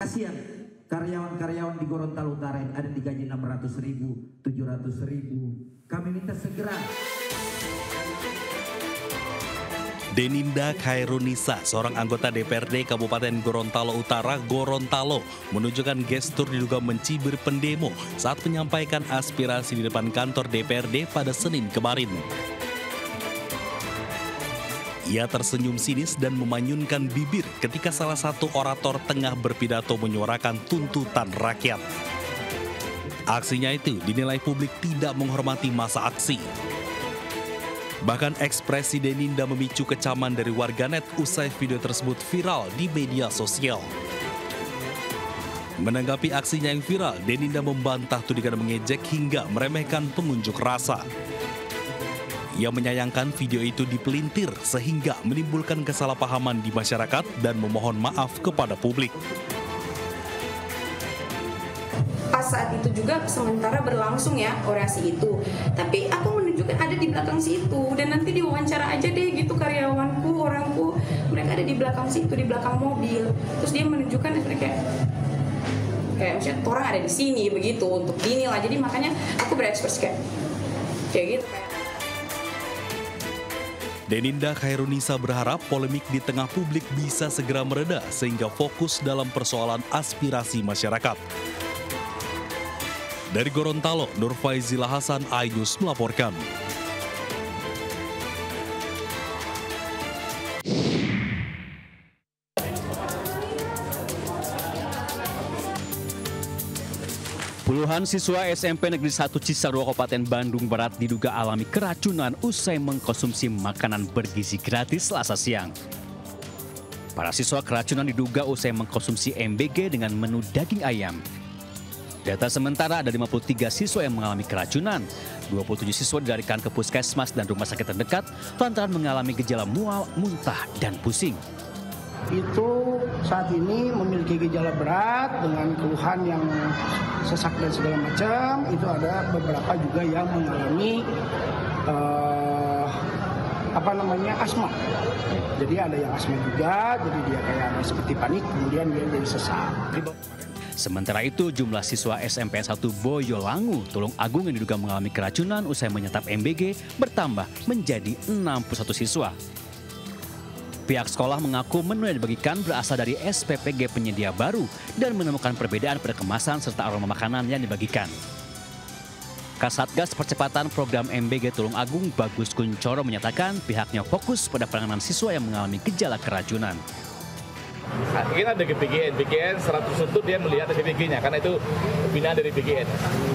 Kasihan karyawan-karyawan di Gorontalo Utara yang ada digaji 600.000, 700.000. Kami minta segera. Deninda Khairunisa, seorang anggota DPRD Kabupaten Gorontalo Utara, Gorontalo, menunjukkan gestur diduga mencibir pendemo saat menyampaikan aspirasi di depan kantor DPRD pada Senin kemarin. Ia tersenyum sinis dan memanyunkan bibir ketika salah satu orator tengah berpidato menyuarakan tuntutan rakyat. Aksinya itu dinilai publik tidak menghormati masa aksi. Bahkan ekspresi Deninda memicu kecaman dari warganet usai video tersebut viral di media sosial. Menanggapi aksinya yang viral, Deninda membantah tudingan mengejek hingga meremehkan pengunjuk rasa. Ia menyayangkan video itu dipelintir sehingga menimbulkan kesalahpahaman di masyarakat dan memohon maaf kepada publik. Pas saat itu juga sementara berlangsung ya orasi itu, tapi aku menunjukkan ada di belakang situ dan nanti diwawancara aja deh gitu karyawanku, orangku, mereka ada di belakang situ, di belakang mobil. Terus dia menunjukkan kayak maksudnya orang ada di sini begitu untuk inilah. Jadi makanya aku berekspresi kayak gitu kayak. Deninda Khairunisa berharap polemik di tengah publik bisa segera mereda sehingga fokus dalam persoalan aspirasi masyarakat. Dari Gorontalo, Nur Faizila Hasan, iNews melaporkan. Puluhan siswa SMP Negeri 1 Cisarua Kabupaten Bandung Barat diduga alami keracunan usai mengkonsumsi makanan bergizi gratis Selasa siang. Para siswa keracunan diduga usai mengkonsumsi MBG dengan menu daging ayam. Data sementara ada 53 siswa yang mengalami keracunan. 27 siswa dilarikan ke puskesmas dan rumah sakit terdekat lantaran mengalami gejala mual, muntah, dan pusing. Itu saat ini memiliki gejala berat dengan keluhan yang sesak dan segala macam. Itu ada beberapa juga yang mengalami asma. Jadi ada yang asma juga, jadi dia kayak seperti panik, kemudian dia jadi sesak. Sementara itu, jumlah siswa SMP 1 Boyolangu, Tulung Agung yang diduga mengalami keracunan usai menyantap MBG bertambah menjadi 61 siswa. Pihak sekolah mengaku menu yang dibagikan berasal dari SPPG penyedia baru dan menemukan perbedaan pada kemasan serta aroma makanan yang dibagikan. Kasatgas Percepatan Program MBG Tulung Agung Bagus Kuncoro menyatakan pihaknya fokus pada penanganan siswa yang mengalami gejala keracunan. Kita ada ke BGN 100% dia melihat BGN-nya karena itu binaan dari BGN.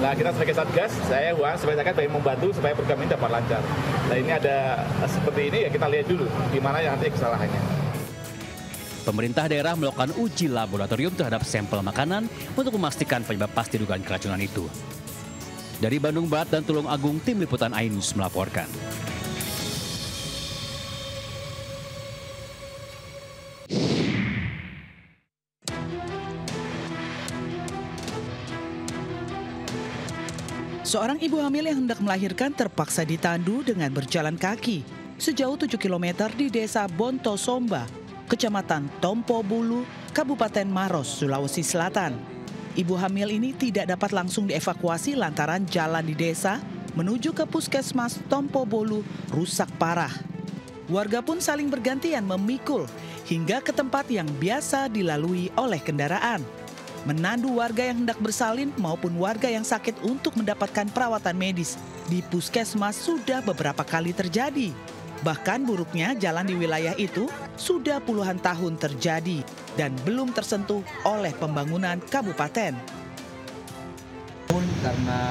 Nah kita sebagai Satgas, saya sebagai Satgas pengen membantu supaya program ini dapat lancar. Nah ini ada seperti ini ya kita lihat dulu di mana yang nanti kesalahannya. Pemerintah daerah melakukan uji laboratorium terhadap sampel makanan untuk memastikan penyebab pasti dugaan keracunan itu. Dari Bandung Barat dan Tulung Agung, Tim Liputan iNews melaporkan. Seorang ibu hamil yang hendak melahirkan terpaksa ditandu dengan berjalan kaki sejauh 7 km di desa Bontosomba, Kecamatan Tompo Bulu, Kabupaten Maros, Sulawesi Selatan. Ibu hamil ini tidak dapat langsung dievakuasi lantaran jalan di desa menuju ke puskesmas Tompo Bulu rusak parah. Warga pun saling bergantian memikul hingga ke tempat yang biasa dilalui oleh kendaraan. Menandu warga yang hendak bersalin maupun warga yang sakit untuk mendapatkan perawatan medis di puskesmas sudah beberapa kali terjadi. Bahkan buruknya jalan di wilayah itu sudah puluhan tahun terjadi dan belum tersentuh oleh pembangunan kabupaten. Karena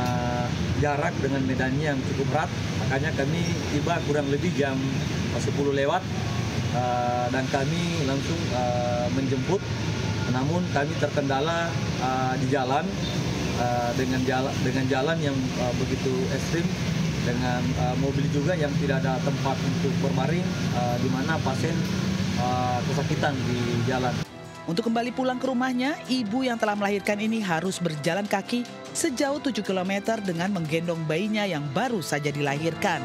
jarak dengan medannya yang cukup berat, makanya kami tiba kurang lebih jam 10 lewat dan kami langsung menjemput. Namun kami terkendala di jalan dengan jalan yang begitu ekstrim, dengan mobil juga yang tidak ada tempat untuk berbaring, di mana pasien kesakitan di jalan. Untuk kembali pulang ke rumahnya, ibu yang telah melahirkan ini harus berjalan kaki sejauh 7 km dengan menggendong bayinya yang baru saja dilahirkan.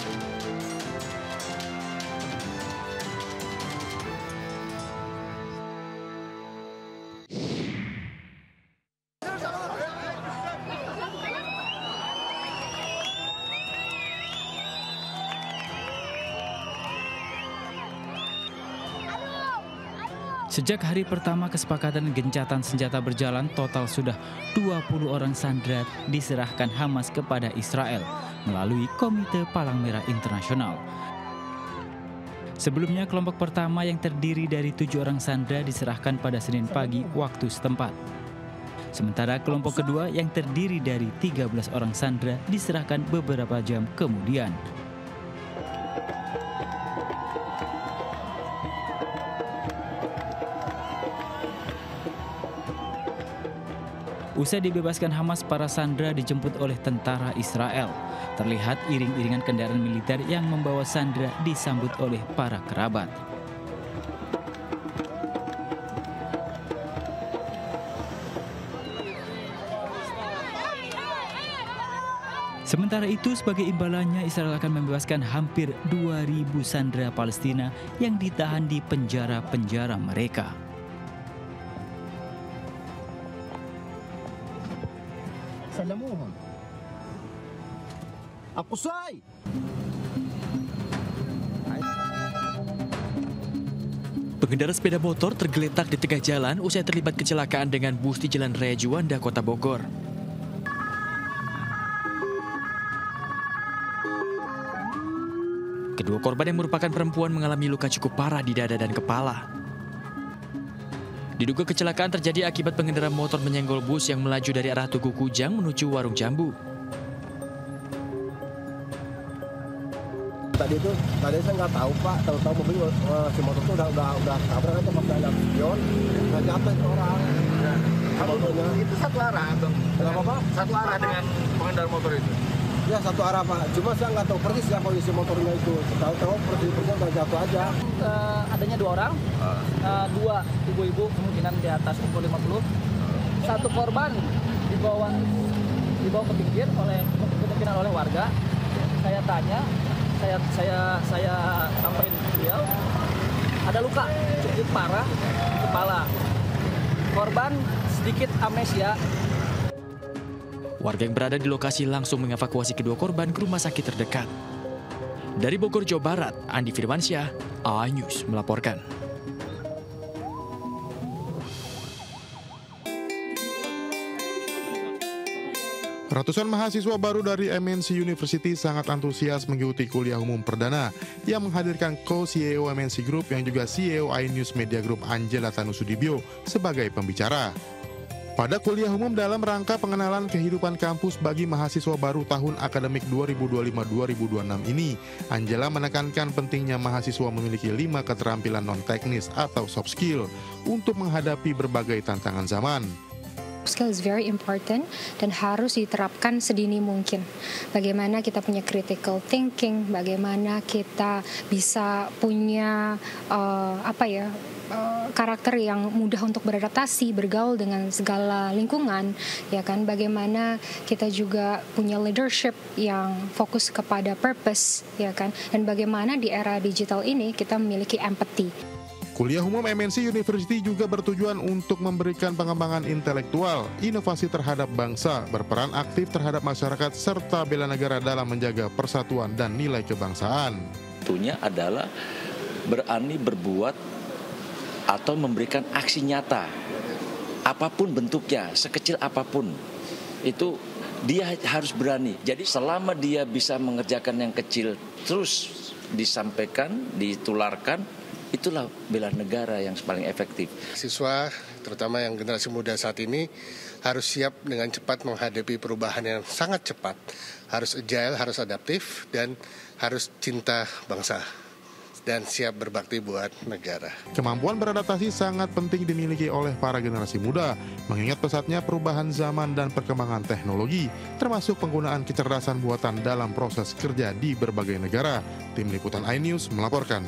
Sejak hari pertama kesepakatan gencatan senjata berjalan, total sudah 20 orang sandera diserahkan Hamas kepada Israel melalui Komite Palang Merah Internasional. Sebelumnya, kelompok pertama yang terdiri dari 7 orang sandera diserahkan pada Senin pagi waktu setempat. Sementara kelompok kedua yang terdiri dari 13 orang sandera diserahkan beberapa jam kemudian. Usai dibebaskan Hamas, para sandera dijemput oleh tentara Israel. Terlihat iring-iringan kendaraan militer yang membawa sandera disambut oleh para kerabat. Sementara itu, sebagai imbalannya, Israel akan membebaskan hampir 2.000 sandera Palestina yang ditahan di penjara-penjara mereka. Pengendara sepeda motor tergeletak di tengah jalan usai terlibat kecelakaan dengan bus di Jalan Raya Juanda, Kota Bogor. Kedua korban yang merupakan perempuan mengalami luka cukup parah di dada dan kepala. Diduga kecelakaan terjadi akibat pengendara motor menyenggol bus yang melaju dari arah Tugu Kujang menuju Warung Jambu. Tadi saya nggak tahu Pak, tahu mobil si motor itu udah tabrak aja pas ada spion, nggak jatuh itu orang. Motornya Itu satu arah, Bang. kenapa Pak? Satu arah dengan pengendara motor itu. Ya satu arah Pak, cuma saya nggak tahu persis ya kondisi motornya itu. Tahu persisnya udah jatuh aja. Adanya 2 orang, 2 ibu-ibu kemungkinan di atas umur 50. Satu korban dibawa ke pinggir kemungkinan oleh warga. Saya tanya, saya sampaikan ke beliau, ada luka cukup parah di kepala. Korban sedikit amnesia. Warga yang berada di lokasi langsung mengevakuasi kedua korban ke rumah sakit terdekat. Dari Bogor, Jawa Barat, Andi Firmansyah, iNews melaporkan. Ratusan mahasiswa baru dari MNC University sangat antusias mengikuti kuliah umum perdana yang menghadirkan co-CEO MNC Group yang juga CEO iNews Media Group Angela Tanusudibyo sebagai pembicara. Pada kuliah umum dalam rangka pengenalan kehidupan kampus bagi mahasiswa baru tahun akademik 2025-2026 ini, Angela menekankan pentingnya mahasiswa memiliki 5 keterampilan non-teknis atau soft skill untuk menghadapi berbagai tantangan zaman. Skill is very important dan harus diterapkan sedini mungkin. Bagaimana kita punya critical thinking, bagaimana kita bisa punya karakter yang mudah untuk beradaptasi, bergaul dengan segala lingkungan, ya kan? Bagaimana kita juga punya leadership yang fokus kepada purpose, ya kan? Dan bagaimana di era digital ini kita memiliki empathy. Kuliah umum MNC University juga bertujuan untuk memberikan pengembangan intelektual, inovasi terhadap bangsa, berperan aktif terhadap masyarakat, serta bela negara dalam menjaga persatuan dan nilai kebangsaan. Tentunya adalah berani berbuat atau memberikan aksi nyata, apapun bentuknya, sekecil apapun, itu dia harus berani. Jadi selama dia bisa mengerjakan yang kecil terus disampaikan, ditularkan, itulah bela negara yang paling efektif. Siswa, terutama yang generasi muda saat ini, harus siap dengan cepat menghadapi perubahan yang sangat cepat. Harus agile, harus adaptif, dan harus cinta bangsa. Dan siap berbakti buat negara. Kemampuan beradaptasi sangat penting dimiliki oleh para generasi muda, mengingat pesatnya perubahan zaman dan perkembangan teknologi, termasuk penggunaan kecerdasan buatan dalam proses kerja di berbagai negara. Tim Liputan iNews melaporkan.